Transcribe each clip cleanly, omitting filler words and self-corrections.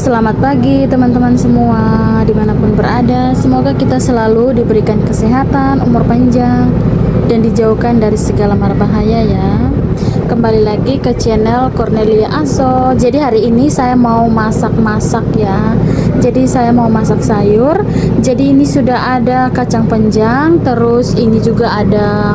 Selamat pagi teman-teman semua dimanapun berada. Semoga kita selalu diberikan kesehatan, umur panjang, dan dijauhkan dari segala mara bahaya ya. Kembali lagi ke channel Cornelia Aso. Jadi hari ini saya mau masak-masak ya. Jadi saya mau masak sayur. Jadi ini sudah ada kacang panjang, terus ini juga ada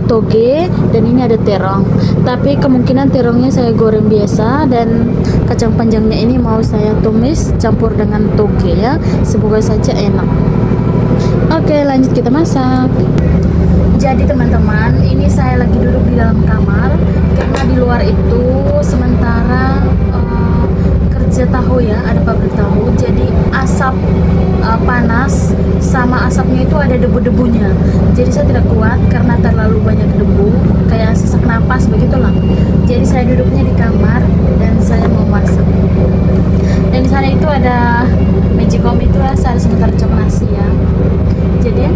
toge, dan ini ada terong. Tapi kemungkinan terongnya saya goreng biasa, dan kacang panjangnya ini mau saya tumis campur dengan toge ya. Semoga saja enak. Oke, lanjut kita masak. Jadi teman-teman, ini saya lagi duduk di dalam kamar karena di luar itu sementara kerja tahu ya, ada pabrik tahu. Jadi asap panas sama asapnya itu ada debu-debunya. Jadi saya tidak kuat karena terlalu banyak debu, kayak sesak napas begitulah. Jadi saya duduknya di kamar dan saya mau masak. Dan di sana itu ada magicom itu ya, saya sebentar cok nasi ya. Jadi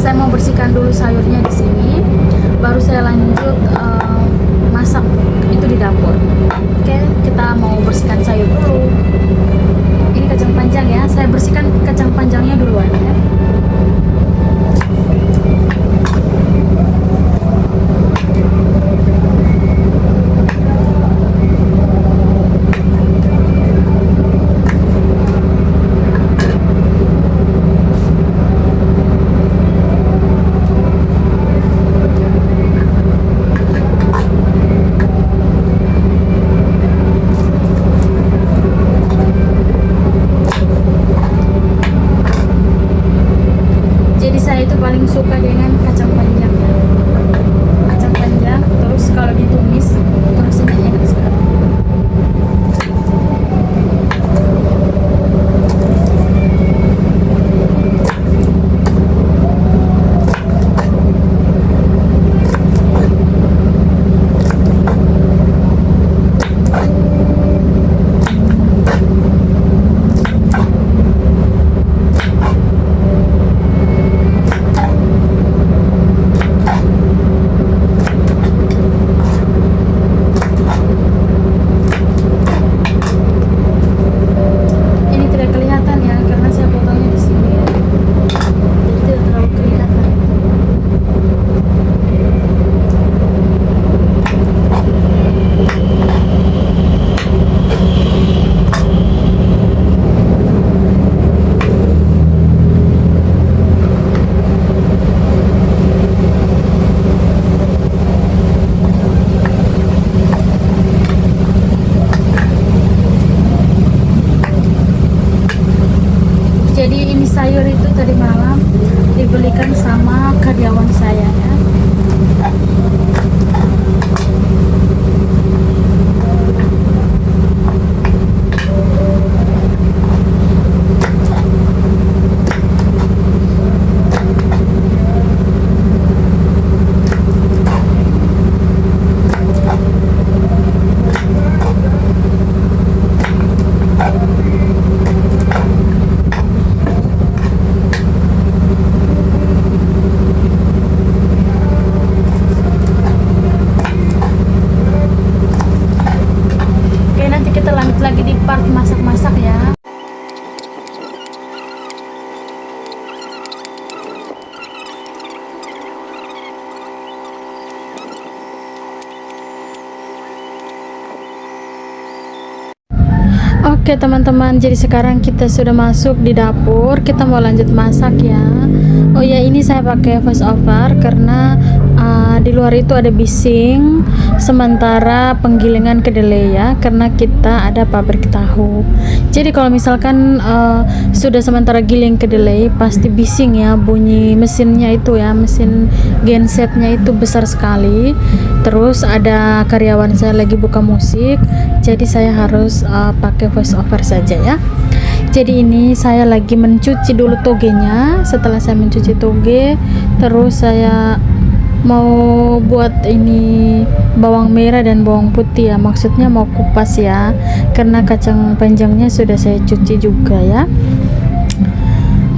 saya mau bersihkan dulu sayurnya di sini, baru saya lanjut masak itu di dapur. Oke, kita mau bersihkan sayur dulu. Ini kacang panjang ya, saya bersihkan kacang panjangnya duluan ya. Paling suka dengan kacang panjang ya. Kacang panjang terus kalau ditumis rasanya enak sekali. Jadi ini sayur itu tadi malam dibelikan sama karyawan saya ya. Lagi di part masak-masak ya. Oke teman-teman, jadi sekarang kita sudah masuk di dapur, kita mau lanjut masak ya. Oh ya, ini saya pakai voice over karena di luar itu ada bising sementara penggilingan kedelai ya, karena kita ada pabrik tahu. Jadi kalau misalkan sudah sementara giling kedelai pasti bising ya, bunyi mesinnya itu ya, mesin gensetnya itu besar sekali. Terus ada karyawan saya lagi buka musik, jadi saya harus pakai voice over saja ya. Jadi ini saya lagi mencuci dulu togenya. Setelah saya mencuci toge, terus saya mau buat ini bawang merah dan bawang putih ya, maksudnya mau kupas ya, karena kacang panjangnya sudah saya cuci juga ya.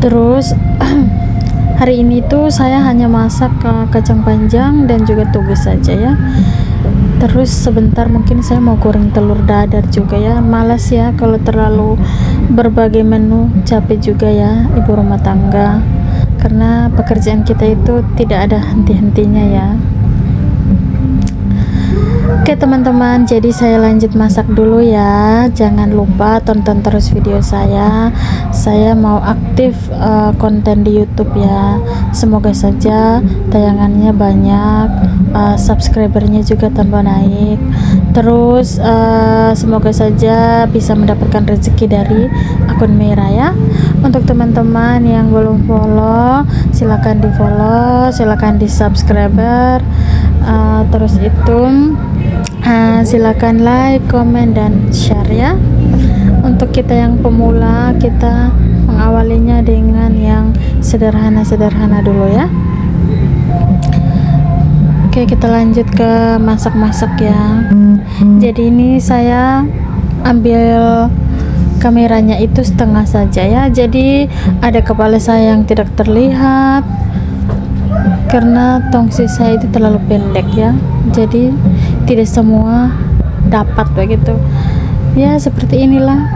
Terus hari ini tuh saya hanya masak kacang panjang dan juga toge saja ya. Terus sebentar mungkin saya mau goreng telur dadar juga ya, malas ya kalau terlalu berbagai menu, capek juga ya ibu rumah tangga, karena pekerjaan kita itu tidak ada henti-hentinya ya. Oke teman-teman, jadi saya lanjut masak dulu ya. Jangan lupa tonton terus video saya. Saya mau aktif konten di YouTube ya. Semoga saja tayangannya banyak, subscribernya juga tambah naik. Terus semoga saja bisa mendapatkan rezeki dari akun merah ya. Untuk teman-teman yang belum follow, silakan di follow, silakan di subscriber. Terus itu silakan like, komen, dan share ya. Untuk kita yang pemula, kita mengawalinya dengan yang sederhana-sederhana dulu ya. Oke, kita lanjut ke masak-masak ya. Jadi ini saya ambil kameranya itu setengah saja ya, jadi ada kepala saya yang tidak terlihat karena tongsi saya itu terlalu pendek ya, jadi tidak semua dapat begitu ya. Seperti inilah,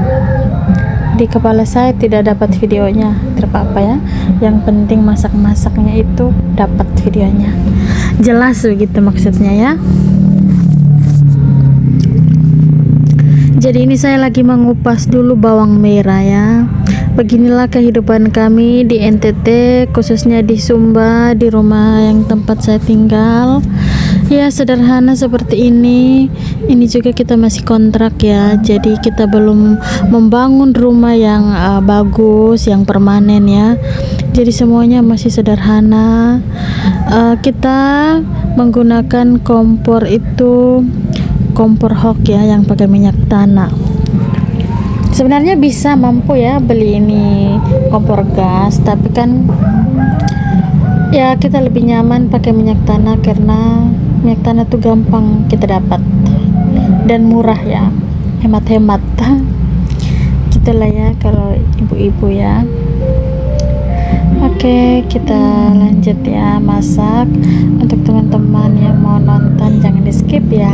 di kepala saya tidak dapat videonya, tidak apa-apa ya, yang penting masak-masaknya itu dapat videonya jelas begitu maksudnya ya. Jadi ini saya lagi mengupas dulu bawang merah ya. Beginilah kehidupan kami di NTT, khususnya di Sumba, di rumah yang tempat saya tinggal ya, sederhana seperti ini. Ini juga kita masih kontrak ya, jadi kita belum membangun rumah yang bagus, yang permanen ya, jadi semuanya masih sederhana. Kita menggunakan kompor itu kompor hok ya, yang pakai minyak tanah. Sebenarnya bisa mampu ya beli ini kompor gas, tapi kan ya kita lebih nyaman pakai minyak tanah karena minyak tanah tuh gampang kita dapat dan murah ya, hemat-hemat. Gitulah ya kalau ibu-ibu ya. Oke, kita lanjut ya masak. Untuk teman-teman yang mau nonton jangan di skip ya.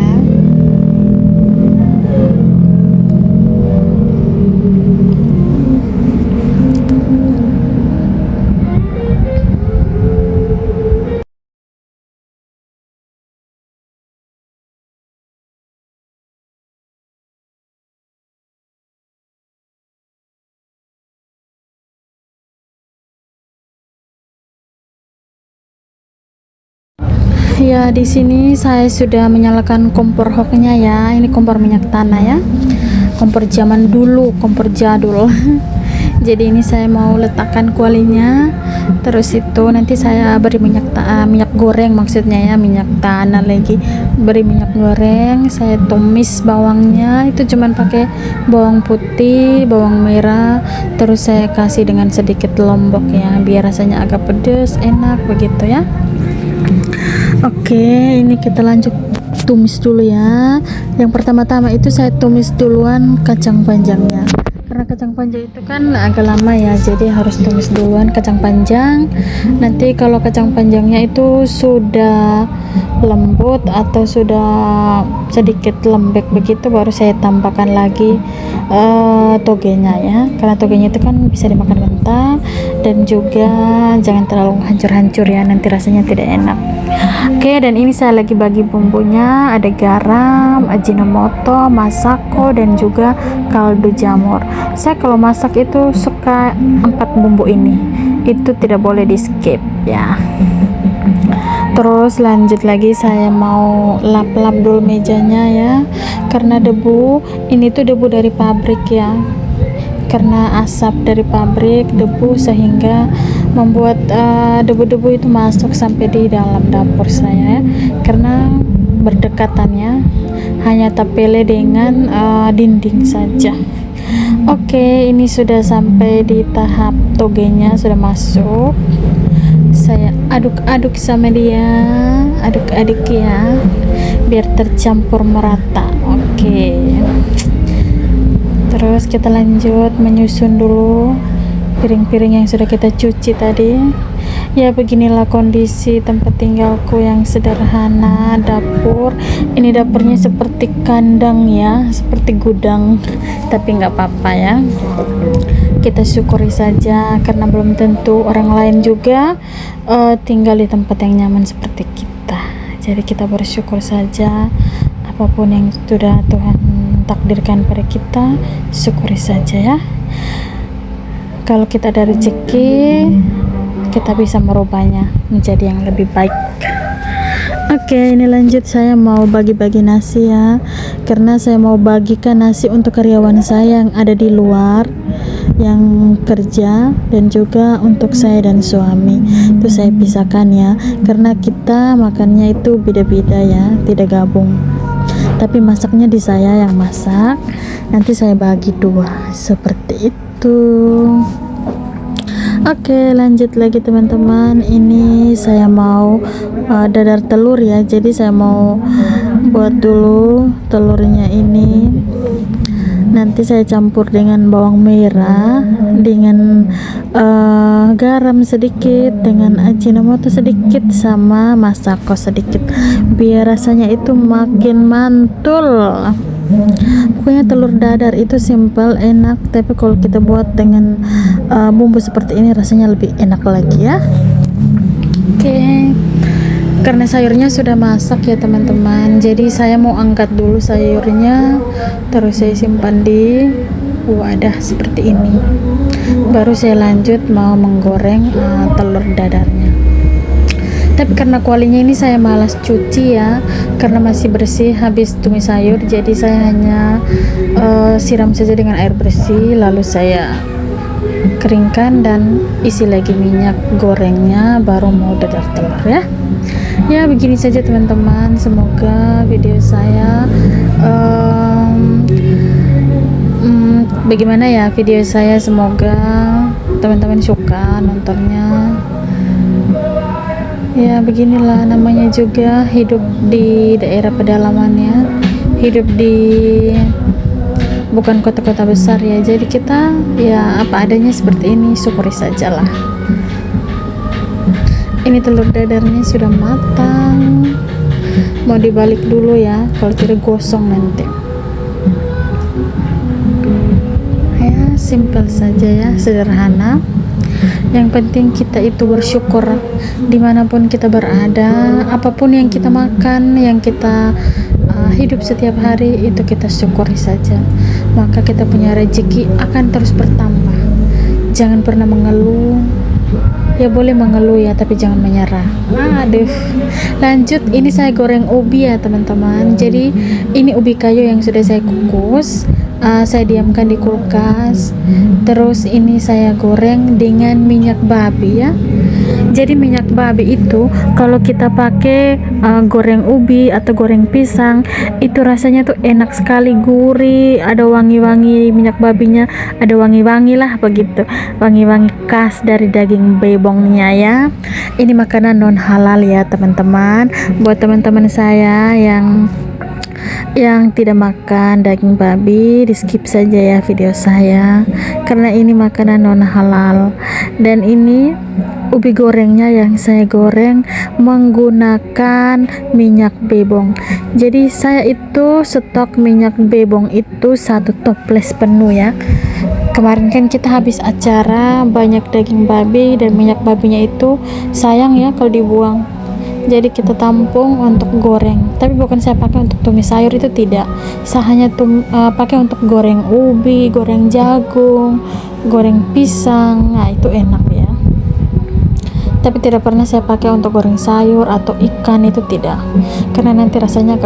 Ya, di sini saya sudah menyalakan kompor hoknya ya. Ini kompor minyak tanah ya. Kompor zaman dulu, kompor jadul. Jadi ini saya mau letakkan kualinya. Terus itu nanti saya beri minyak goreng maksudnya ya, minyak tanah lagi. Beri minyak goreng, saya tumis bawangnya. Itu cuman pakai bawang putih, bawang merah. Terus saya kasih dengan sedikit lombok ya, biar rasanya agak pedas, enak begitu ya. Oke, ini kita lanjut tumis dulu ya. Yang pertama-tama itu saya tumis duluan kacang panjangnya, karena kacang panjang itu kan agak lama ya, jadi harus tumis duluan kacang panjang. Nanti kalau kacang panjangnya itu sudah lembut atau sudah sedikit lembek begitu, baru saya tambahkan lagi togenya ya, karena togenya itu kan bisa dimakan mentah, dan juga jangan terlalu hancur-hancur ya, nanti rasanya tidak enak. Oke, dan ini saya lagi bagi bumbunya, ada garam, ajinomoto, masako, dan juga kaldu jamur. Saya kalau masak itu suka 4 bumbu ini, itu tidak boleh di skip ya. Terus lanjut lagi, saya mau lap-lap dulu mejanya ya, karena debu ini tuh debu dari pabrik ya, karena asap dari pabrik, debu, sehingga membuat debu-debu itu masuk sampai di dalam dapur saya, karena berdekatannya hanya tapele dengan dinding saja. Oke, ini sudah sampai di tahap togenya sudah masuk. Saya aduk-aduk sama dia, aduk-aduk ya, biar tercampur merata. Oke. Terus kita lanjut menyusun dulu piring-piring yang sudah kita cuci tadi. Ya beginilah kondisi tempat tinggalku yang sederhana. Dapur, ini dapurnya seperti kandang ya, seperti gudang, tapi nggak apa-apa ya, kita syukuri saja karena belum tentu orang lain juga tinggal di tempat yang nyaman seperti kita. Jadi kita bersyukur saja, apapun yang sudah Tuhan takdirkan pada kita, syukuri saja ya. Kalau kita ada rezeki, kita bisa merubahnya menjadi yang lebih baik. Oke, ini lanjut, saya mau bagi-bagi nasi ya, karena saya mau bagikan nasi untuk karyawan saya yang ada di luar yang kerja, dan juga untuk saya dan suami. Itu saya pisahkan ya, karena kita makannya itu beda-beda ya, tidak gabung. Tapi masaknya di saya yang masak, nanti saya bagi dua seperti itu. Oke, lanjut lagi teman-teman. Ini saya mau dadar telur ya. Jadi saya mau buat dulu telurnya ini. Nanti saya campur dengan bawang merah, dengan garam sedikit, dengan ajinomoto sedikit, sama masako sedikit, biar rasanya itu makin mantul. Pokoknya telur dadar itu simple, enak, tapi kalau kita buat dengan bumbu seperti ini rasanya lebih enak lagi ya. Oke, karena sayurnya sudah masak ya teman-teman, jadi saya mau angkat dulu sayurnya, terus saya simpan di wadah seperti ini, baru saya lanjut mau menggoreng telur dadarnya. Tapi karena kualinya ini saya malas cuci ya, karena masih bersih habis tumis sayur, jadi saya hanya siram saja dengan air bersih, lalu saya keringkan dan isi lagi minyak gorengnya, baru mau dadar telur ya. Ya begini saja teman-teman, semoga video saya bagaimana ya video saya, semoga teman-teman suka nontonnya. Ya beginilah namanya juga hidup di daerah pedalaman ya, hidup di bukan kota-kota besar ya, jadi kita ya apa adanya seperti ini, syukuri sajalah. Ini telur dadarnya sudah matang, mau dibalik dulu ya, kalau tidak gosong nanti. Ya simple saja ya, sederhana. Yang penting kita itu bersyukur dimanapun kita berada, apapun yang kita makan, yang kita hidup setiap hari, itu kita syukuri saja, maka kita punya rezeki akan terus bertambah. Jangan pernah mengeluh ya, boleh mengeluh ya, tapi jangan menyerah. Aduh, lanjut, ini saya goreng ubi ya teman-teman. Jadi ini ubi kayu yang sudah saya kukus, saya diamkan di kulkas. Terus ini saya goreng dengan minyak babi ya. Jadi minyak babi itu kalau kita pakai goreng ubi atau goreng pisang, itu rasanya tuh enak sekali, gurih, ada wangi-wangi minyak babinya, ada wangi-wangi lah begitu, wangi-wangi khas dari daging bebongnya ya. Ini makanan non halal ya teman-teman. Buat teman-teman saya yang tidak makan daging babi, di skip saja ya video saya, karena ini makanan non halal. Dan ini ubi gorengnya yang saya goreng menggunakan minyak bebong. Jadi saya itu stok minyak bebong itu 1 toples penuh ya. Kemarin kan kita habis acara banyak daging babi, dan minyak babinya itu sayang ya kalau dibuang, jadi kita tampung untuk goreng. Tapi bukan saya pakai untuk tumis sayur, itu tidak, saya hanya pakai untuk goreng ubi, goreng jagung, goreng pisang. Nah itu enak ya, tapi tidak pernah saya pakai untuk goreng sayur atau ikan, itu tidak, karena nanti rasanya